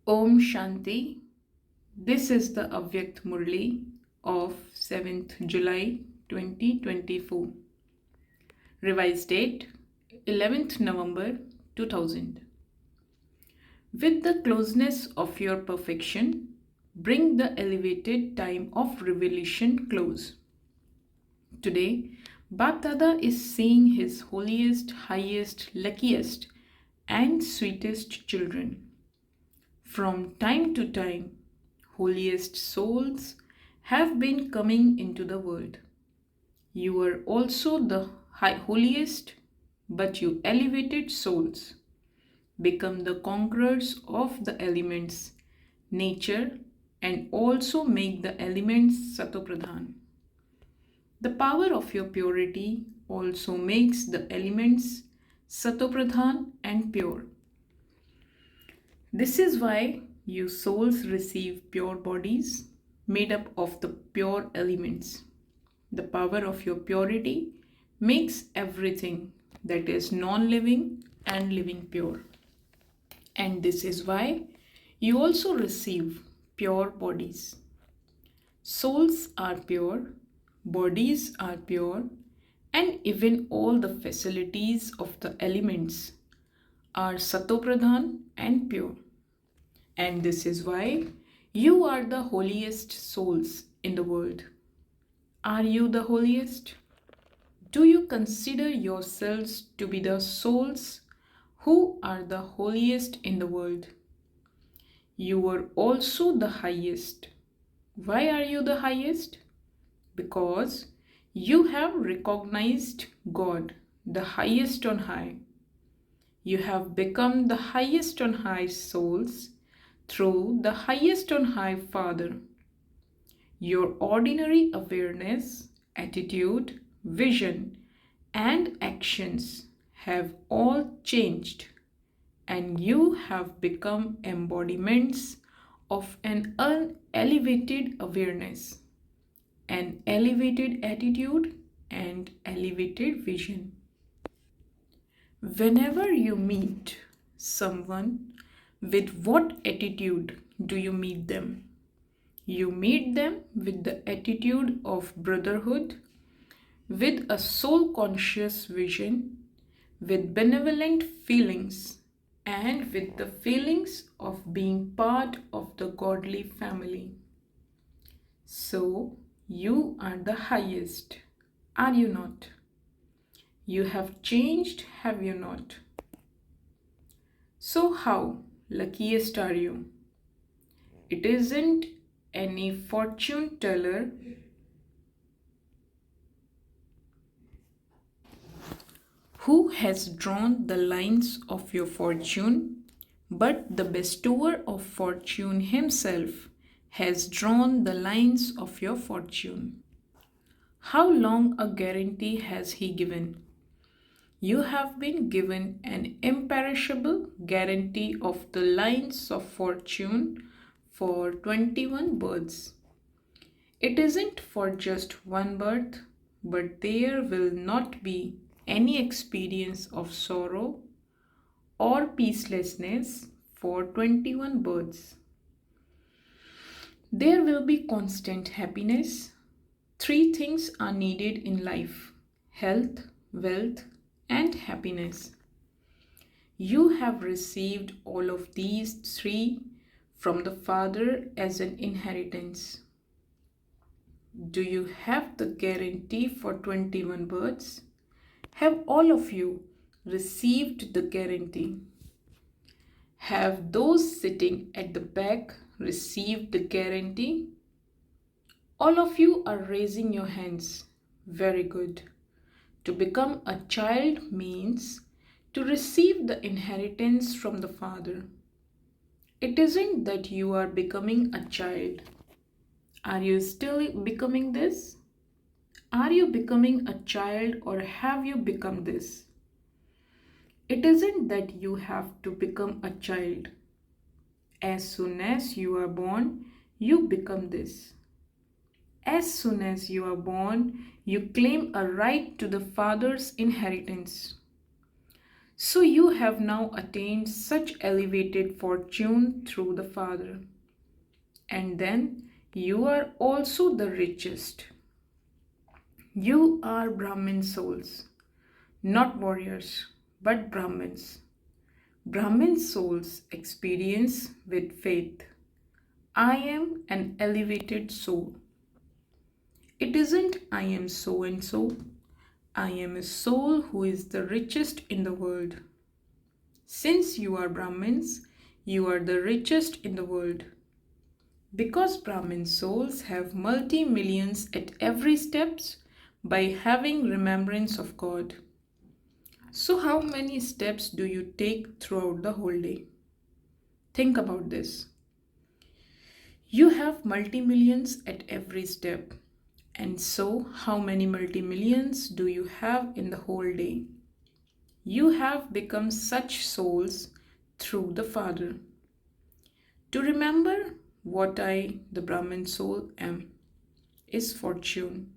Om Shanti. This is the English Murli of 7th July 2024. Revised date 11th November 2000. With the closeness of your perfection, bring the elevated time of revelation close. Today, Bapdada is seeing his holiest, highest, luckiest, and sweetest children. From time to time, holiest souls have been coming into the world. You are also the holiest, but you elevated souls become the conquerors of the elements, nature, and also make the elements Satopradhan. The power of your purity also makes the elements Satopradhan and pure. This is why you souls receive pure bodies made up of the pure elements. The power of your purity makes everything that is non-living and living pure. And this is why you also receive pure bodies. Souls are pure, bodies are pure, and even all the facilities of the elements are Satopradhan and pure. And this is why you are the holiest souls in the world. Are you the holiest? Do you consider yourselves to be the souls who are the holiest in the world? You are also the highest. Why are you the highest? Because you have recognized God, the highest on high. You have become the highest on high souls through the highest on high Father. Your ordinary awareness, attitude, vision, and actions have all changed, and you have become embodiments of an elevated awareness, an elevated attitude, and elevated vision. Whenever you meet someone, with what attitude do you meet them? You meet them with the attitude of brotherhood, with a soul conscious vision, with benevolent feelings, and with the feelings of being part of the godly family. So, you are the highest, are you not? You have changed, have you not? So, how luckiest are you? It isn't any fortune teller who has drawn the lines of your fortune, but the bestower of fortune himself has drawn the lines of your fortune. How long a guarantee has he given? You have been given an imperishable guarantee of the lines of fortune for 21 births. It isn't for just one birth, but there will not be any experience of sorrow or peacelessness for 21 births. There will be constant happiness. Three things are needed in life: health, wealth, and happiness. You have received all of these three from the Father as an inheritance. Do you have the guarantee for 21 births? Have all of you received the guarantee? Have those sitting at the back received the guarantee? All of you are raising your hands. Very good. To become a child means to receive the inheritance from the Father. It isn't that you are becoming a child. Are you still becoming this? Are you becoming a child, or have you become this? It isn't that you have to become a child. As soon as you are born, you become this. As soon as you are born, you claim a right to the Father's inheritance. So you have now attained such elevated fortune through the Father. And then you are also the richest. You are Brahmin souls, not warriors, but Brahmins. Brahmin souls experience with faith. I am an elevated soul. It isn't I am so and so. I am a soul who is the richest in the world. Since you are Brahmins, you are the richest in the world. Because Brahmin souls have multi-millions at every steps by having remembrance of God. So how many steps do you take throughout the whole day? Think about this. You have multi-millions at every step. And so how many multi-millions do you have in the whole day? You have become such souls through the Father. To remember what I, the Brahmin soul, am, is fortune.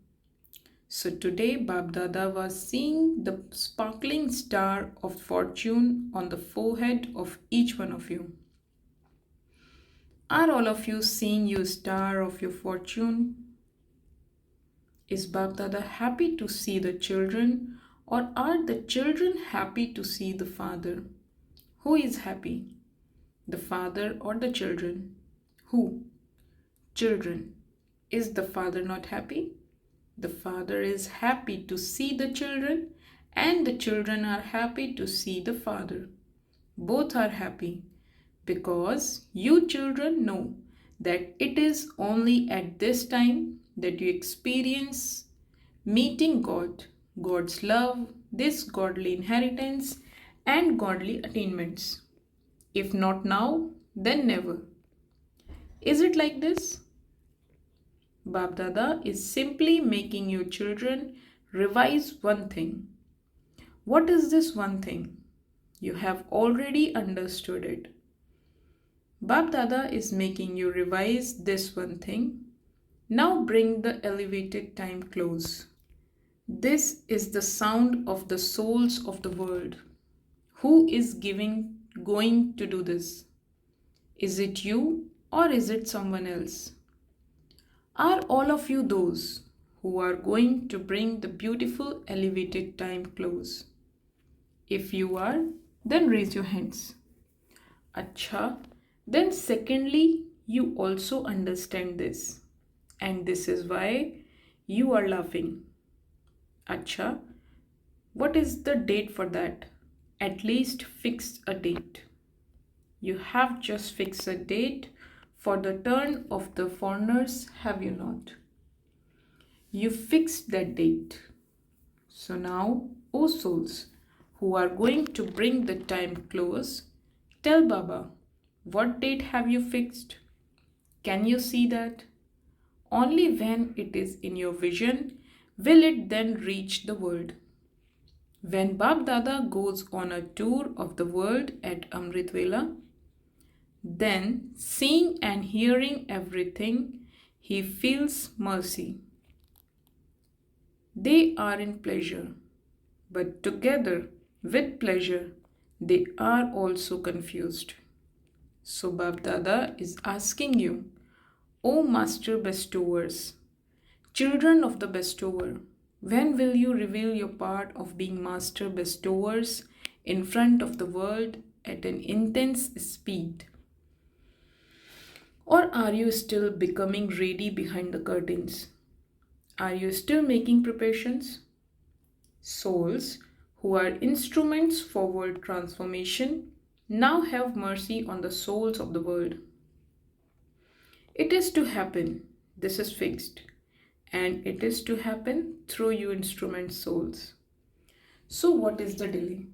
So today Bab Dada was seeing the sparkling star of fortune on the forehead of each one of you. Are all of you seeing you star of your fortune? Is Bab Dada happy to see the children, or are the children happy to see the father? Who is happy? The father or the children? Who? Children. Is the father not happy? The father is happy to see the children, and the children are happy to see the father. Both are happy because you children know that it is only at this time that you experience meeting God, God's love, this godly inheritance, and godly attainments. If not now, then never. Is it like this? Bab Dada is simply making you children revise one thing. What is this one thing? You have already understood it. Bab Dada is making you revise this one thing. Now bring the elevated time close. This is the sound of the souls of the world. Who is going to do this? Is it you or is it someone else? Are all of you those who are going to bring the beautiful elevated time close? If you are, then raise your hands. Acha, then secondly, you also understand this. And this is why you are laughing. Acha, what is the date for that? At least fix a date. You have just fixed a date for the turn of the foreigners, have you not? You fixed that date. So now, O souls, who are going to bring the time close, tell Baba, what date have you fixed? Can you see that? Only when it is in your vision will it then reach the world. When Bab Dada goes on a tour of the world at Amrit Vela, then seeing and hearing everything, he feels mercy. They are in pleasure, but together with pleasure, they are also confused. So Bab Dada is asking you, O Master Bestowers, children of the Bestower, when will you reveal your part of being Master Bestowers in front of the world at an intense speed? Or are you still becoming ready behind the curtains? Are you still making preparations? Souls who are instruments for world transformation now have mercy on the souls of the world. It is to happen, this is fixed, and it is to happen through you instrument souls. So what is the delay?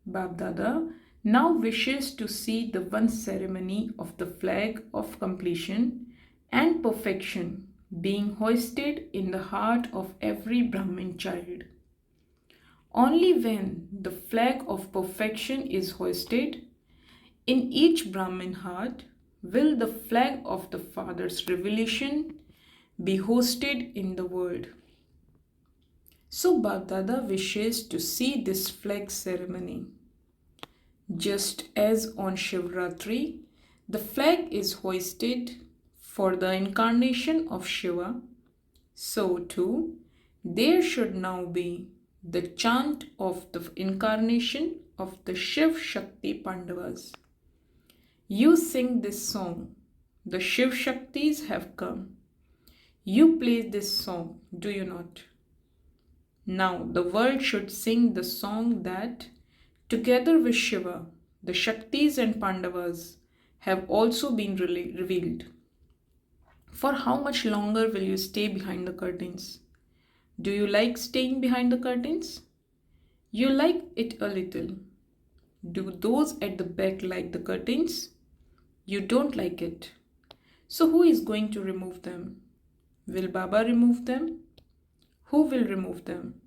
Bab Dada now wishes to see the one ceremony of the flag of completion and perfection being hoisted in the heart of every Brahmin child. Only when the flag of perfection is hoisted in each Brahmin heart will the flag of the Father's revelation be hosted in the world. So Bab Dada wishes to see this flag ceremony. Just as on Shivratri, the flag is hoisted for the incarnation of Shiva, so too there should now be the chant of the incarnation of the Shiv Shakti Pandavas. You sing this song, the Shiv Shaktis have come. You play this song, do you not? Now the world should sing the song that, together with Shiva, the Shaktis and Pandavas have also been revealed. For how much longer will you stay behind the curtains? Do you like staying behind the curtains? You like it a little. Do those at the back like the curtains? You don't like it. So who is going to remove them? Will Baba remove them? Who will remove them?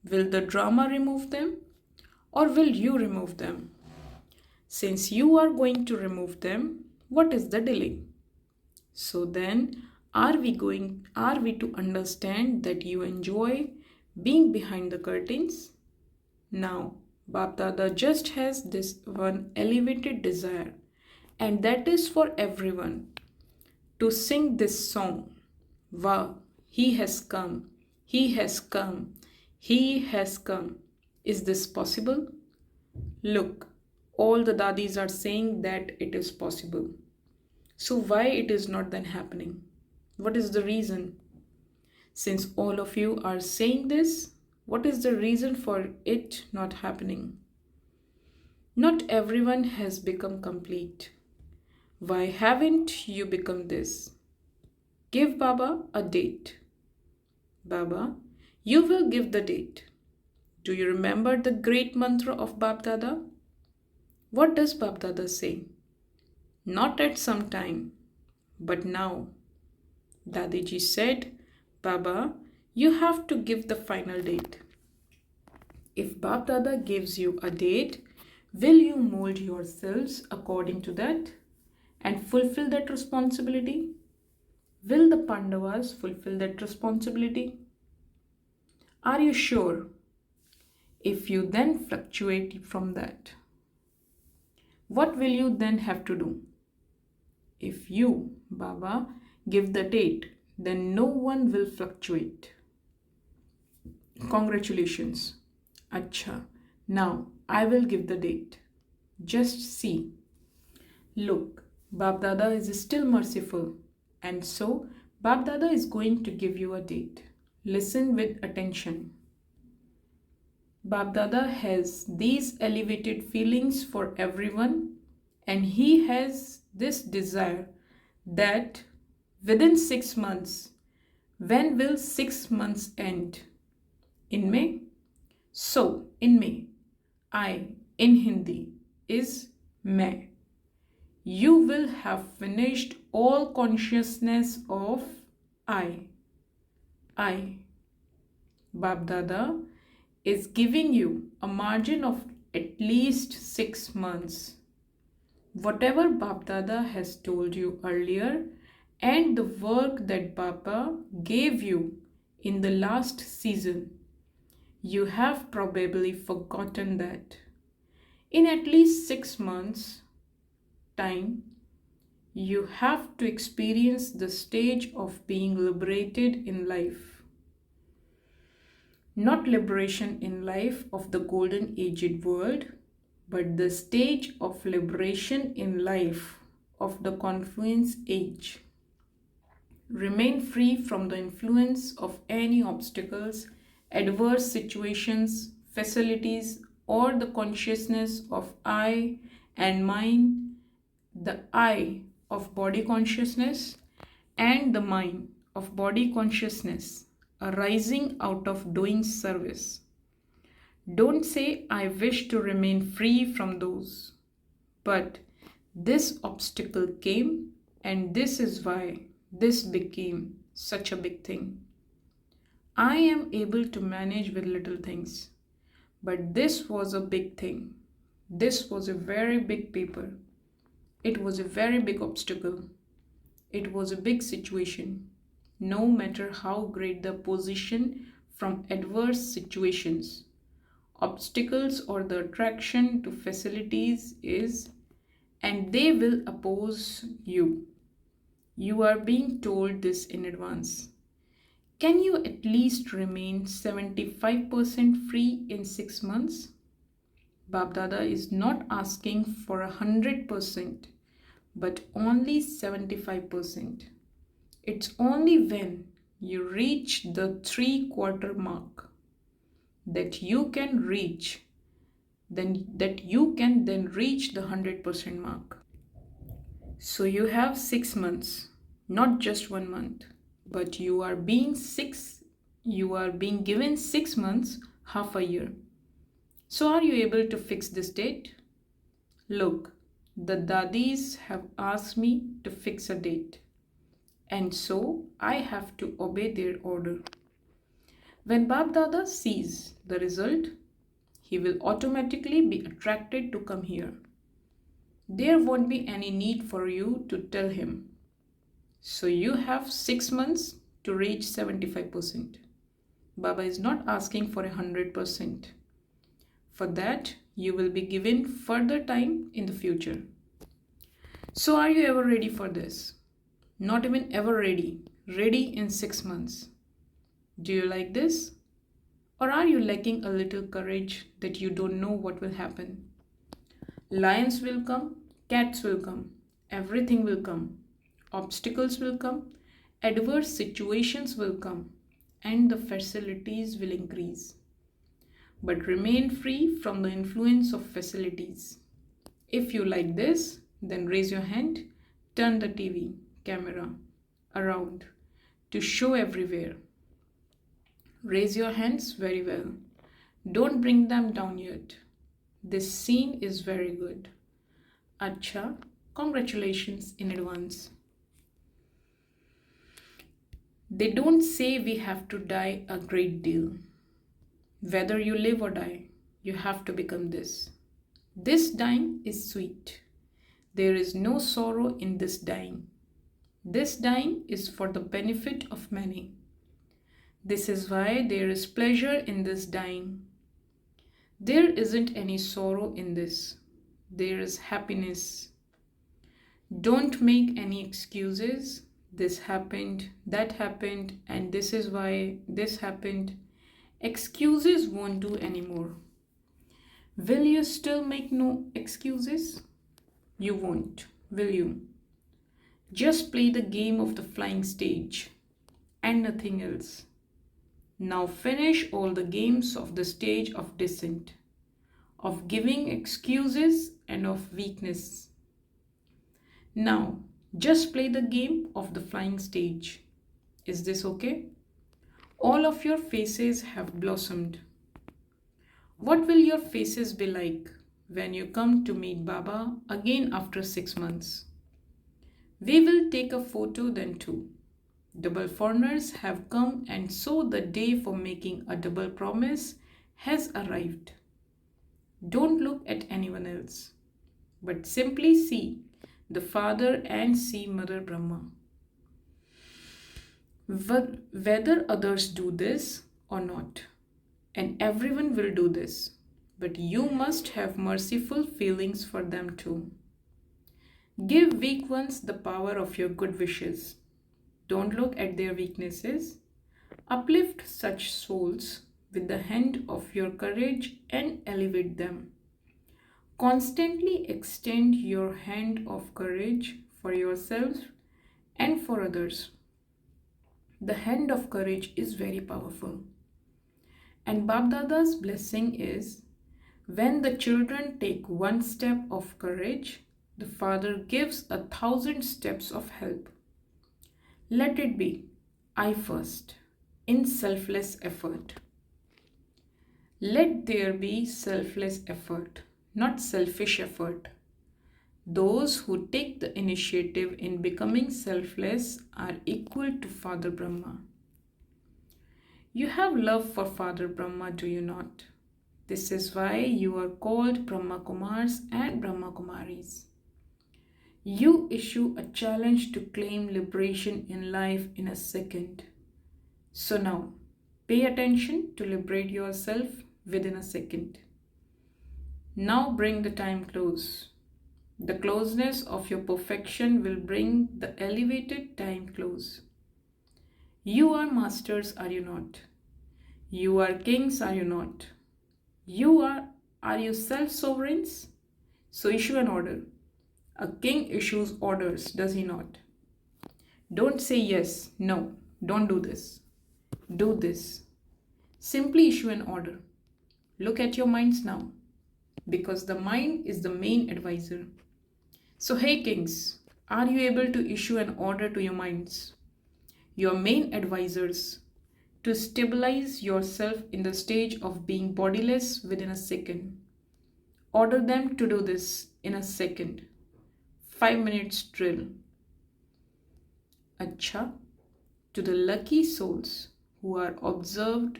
Will the drama remove them? Or will you remove them? Since you are going to remove them, what is the delay? So then, are we to understand that you enjoy being behind the curtains? Now, Bap Dada just has this one elevated desire, and that is for everyone to sing this song. Wow, he has come, he has come, he has come. Is this possible? Look, all the dadis are saying that it is possible. So why it is not then happening? What is the reason? Since all of you are saying this, what is the reason for it not happening? Not everyone has become complete. Why haven't you become this? Give Baba a date. Baba, you will give the date. Do you remember the great mantra of Bap Dada? What does Bap Dada say? Not at some time, but now. Dadiji said, Baba, you have to give the final date. If Bap Dada gives you a date, will you mold yourselves according to that and fulfill that responsibility? Will the Pandavas fulfill that responsibility? Are you sure? If you then fluctuate from that, what will you then have to do? If you, Baba, give the date, then no one will fluctuate. Congratulations. Acha. Now I will give the date. Just see. Look, Bap Dada is still merciful, and so Bap Dada is going to give you a date. Listen with attention. Bap Dada has these elevated feelings for everyone, and he has this desire that within 6 months, when will 6 months end? In May? So, in May, I in Hindi is May. You will have finished all consciousness of I. Bap Dada is giving you a margin of at least 6 months. Whatever Bap Dada has told you earlier and the work that Baba gave you in the last season, you have probably forgotten that. In at least 6 months' time, you have to experience the stage of being liberated in life. Not liberation in life of the golden aged world, but the stage of liberation in life of the confluence age. Remain free from the influence of any obstacles, adverse situations, facilities, or the consciousness of I and mine, the I of body consciousness and the mine of body consciousness arising out of doing service. Don't say, I wish to remain free from those. But this obstacle came, and this is why this became such a big thing. I am able to manage with little things, but this was a big thing. This was a very big paper. It was a very big obstacle. It was a big situation. No matter how great the opposition from adverse situations, obstacles or the attraction to facilities is, and they will oppose you. You are being told this in advance. Can you at least remain 75% free in 6 months? Bab Dada is not asking for 100%, but only 75%. It's only when you reach the 3/4 mark that you can reach then reach the 100% mark. So you have 6 months, not just 1 month, but you are being given 6 months, half a year. So are you able to fix this date? Look, the dadis have asked me to fix a date, and so I have to obey their order. When Bab Dada sees the result, he will automatically be attracted to come here. There won't be any need for you to tell him. So you have 6 months to reach 75%. Baba is not asking for 100%. For that, you will be given further time in the future. So are you ever ready for this? Not even ever ready. Ready in 6 months. Do you like this? Or are you lacking a little courage that you don't know what will happen? Lions will come, cats will come, everything will come. Obstacles will come, adverse situations will come, and the facilities will increase. But remain free from the influence of facilities. If you like this, then raise your hand, turn the TV, camera around to show everywhere. Raise your hands very well. Don't bring them down yet. This scene is very good. Acha, congratulations in advance. They don't say we have to die a great deal. Whether you live or die, you have to become this. This dying is sweet. There is no sorrow in this dying. This dying is for the benefit of many. This is why there is pleasure in this dying. There isn't any sorrow in this. There is happiness. Don't make any excuses. This happened, that happened, and this is why this happened. Excuses won't do anymore. Will you still make no excuses? You won't, will you? Just play the game of the flying stage and nothing else. Now finish all the games of the stage of descent, of giving excuses and of weakness. Now, just play the game of the flying stage. Is this okay? All of your faces have blossomed. What will your faces be like when you come to meet Baba again after 6 months? We will take a photo then too. Double foreigners have come, and so the day for making a double promise has arrived. Don't look at anyone else, but simply see the Father and see Mother Brahma. Whether others do this or not, and everyone will do this, but you must have merciful feelings for them too. Give weak ones the power of your good wishes. Don't look at their weaknesses. Uplift such souls with the hand of your courage and elevate them. Constantly extend your hand of courage for yourself and for others. The hand of courage is very powerful. And Bab Dada's blessing is, when the children take one step of courage, the Father gives 1,000 steps of help. Let it be, I first, in selfless effort. Let there be selfless effort, not selfish effort. Those who take the initiative in becoming selfless are equal to Father Brahma. You have love for Father Brahma, do you not? This is why you are called Brahma Kumars and Brahma Kumaris. You issue a challenge to claim liberation in life in a second. So now, pay attention to liberate yourself within a second. Now bring the time close. The closeness of your perfection will bring the elevated time close. You are masters, are you not? You are kings, are you not? Are you self-sovereigns? So issue an order. A king issues orders, does he not? Don't say yes, no, don't do this. Do this. Simply issue an order. Look at your minds now, because the mind is the main advisor. So, hey kings, are you able to issue an order to your minds, your main advisors, to stabilize yourself in the stage of being bodiless within a second? Order them to do this in a second. 5 minutes drill. Acha, to the lucky souls who are absorbed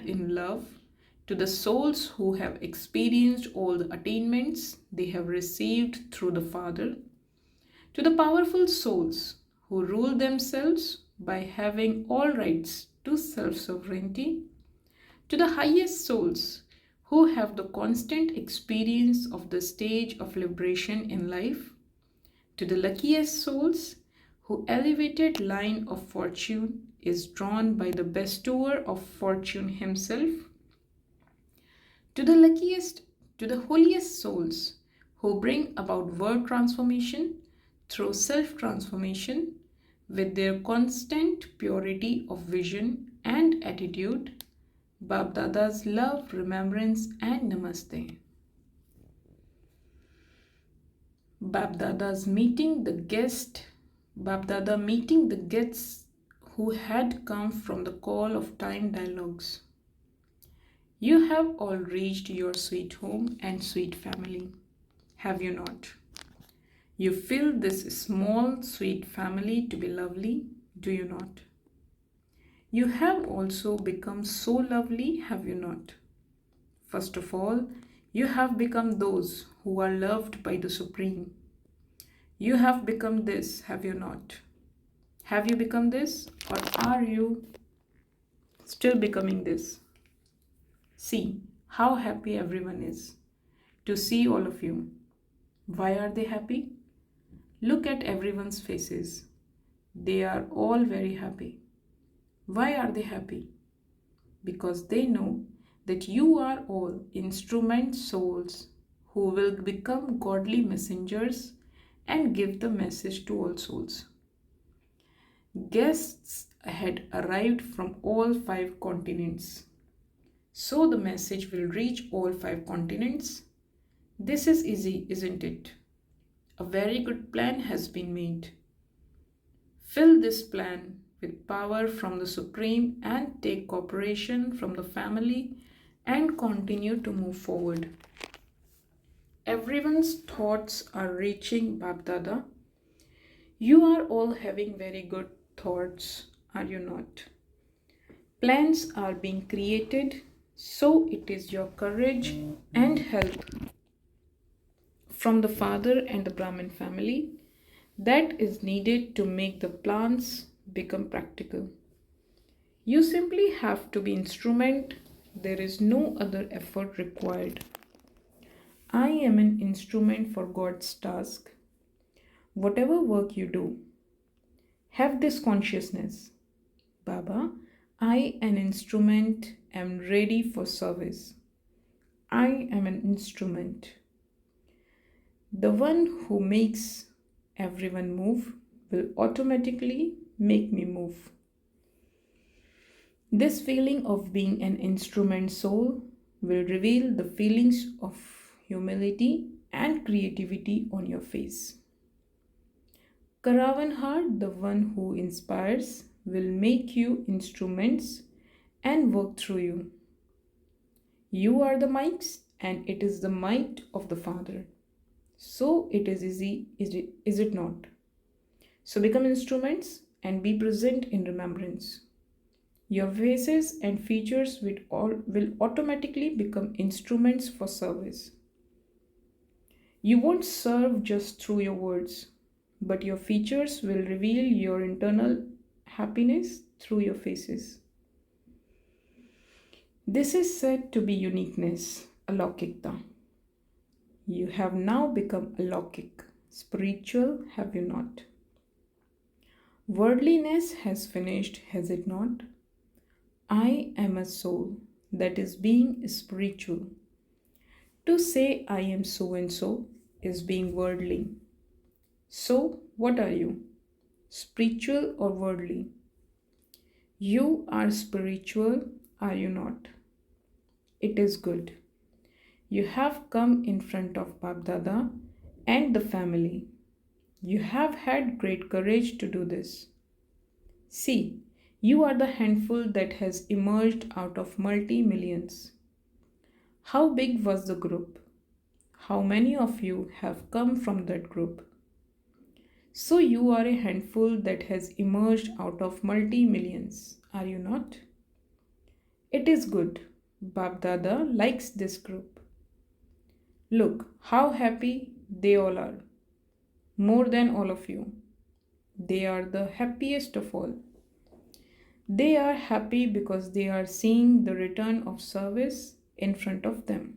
in love, to the souls who have experienced all the attainments they have received through the Father, to the powerful souls who rule themselves by having all rights to self-sovereignty, to the highest souls who have the constant experience of the stage of liberation in life, to the luckiest souls whose elevated line of fortune is drawn by the bestower of fortune himself, to the holiest souls who bring about world transformation through self-transformation with their constant purity of vision and attitude, Bab Dada's love, remembrance and namaste. Bab Dada meeting the guests who had come from the call of time dialogues. You have all reached your sweet home and sweet family, have you not? You feel this small sweet family to be lovely, do you not? You have also become so lovely, have you not? First of all, you have become those who are loved by the Supreme. You have become this, have you not? Have you become this, or are you still becoming this? See how happy everyone is to see all of you. Why are they happy? Look at everyone's faces. They are all very happy. Why are they happy? Because they know that you are all instrument souls who will become godly messengers and give the message to all souls. Guests had arrived from all 5 continents. So the message will reach all 5 continents. This is easy, isn't it? A very good plan has been made. Fill this plan with power from the Supreme and take cooperation from the family and continue to move forward. Everyone's thoughts are reaching Bab Dada. You are all having very good thoughts, are you not? Plans are being created, so it is your courage and help from the father and the Brahmin family that is needed to make the plans become practical. You simply have to be instrument. There is no other effort required. I am an instrument for God's task. Whatever work you do, have this consciousness. Baba, I, an instrument, am ready for service. I am an instrument. The one who makes everyone move will automatically make me move. This feeling of being an instrument soul will reveal the feelings of humility and creativity on your face. Karavan heart, the one who inspires, will make you instruments and work through you. You are the mics and it is the might of the Father. So it is easy, is it not? So become instruments and be present in remembrance. Your faces and features will automatically become instruments for service. You won't serve just through your words, but your features will reveal your internal happiness through your faces. This is said to be uniqueness, alaukikta. You have now become alaukik, spiritual, have you not? Worldliness has finished, has it not? I am a soul that is being spiritual. To say I am so and so is being worldly. So, what are you? Spiritual or worldly? You are spiritual, are you not? It is good. You have come in front of Bab Dada and the family. You have had great courage to do this. See, you are the handful that has emerged out of multi-millions. How big was the group? How many of you have come from that group? So you are a handful that has emerged out of multi-millions, are you not? It is good. Bab Dada likes this group. Look how happy they all are. More than all of you. They are the happiest of all. They are happy because they are seeing the return of service in front of them.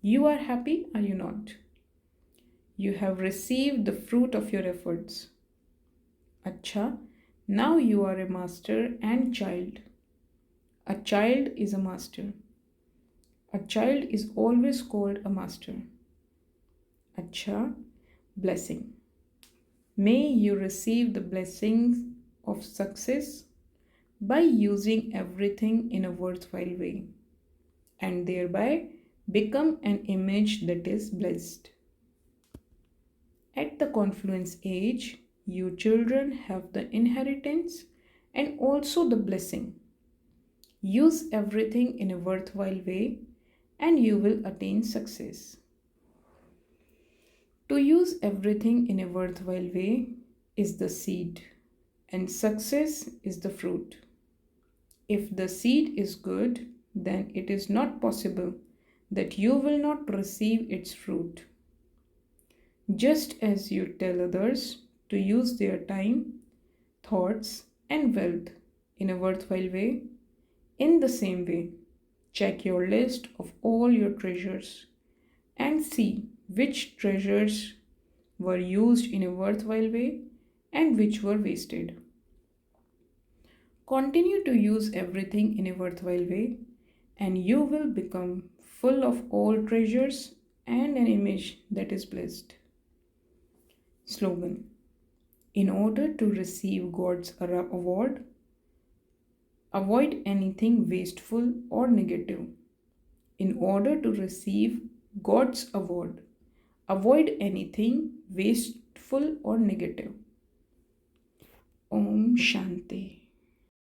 You are happy, are you not? You have received the fruit of your efforts. Acha, now you are a master and child. A child is a master. A child is always called a master. Acha, blessing. May you receive the blessings of success by using everything in a worthwhile way and thereby become an image that is blessed. At the confluence age, you children have the inheritance and also the blessing. Use everything in a worthwhile way and you will attain success. To use everything in a worthwhile way is the seed and success is the fruit. If the seed is good, then it is not possible that you will not receive its fruit. Just as you tell others to use their time, thoughts, and wealth in a worthwhile way, in the same way, check your list of all your treasures and see which treasures were used in a worthwhile way and which were wasted. Continue to use everything in a worthwhile way, and you will become full of all treasures and an image that is blessed. Slogan: in order to receive God's award, avoid anything wasteful or negative. In order to receive God's award, avoid anything wasteful or negative. Om Shanti.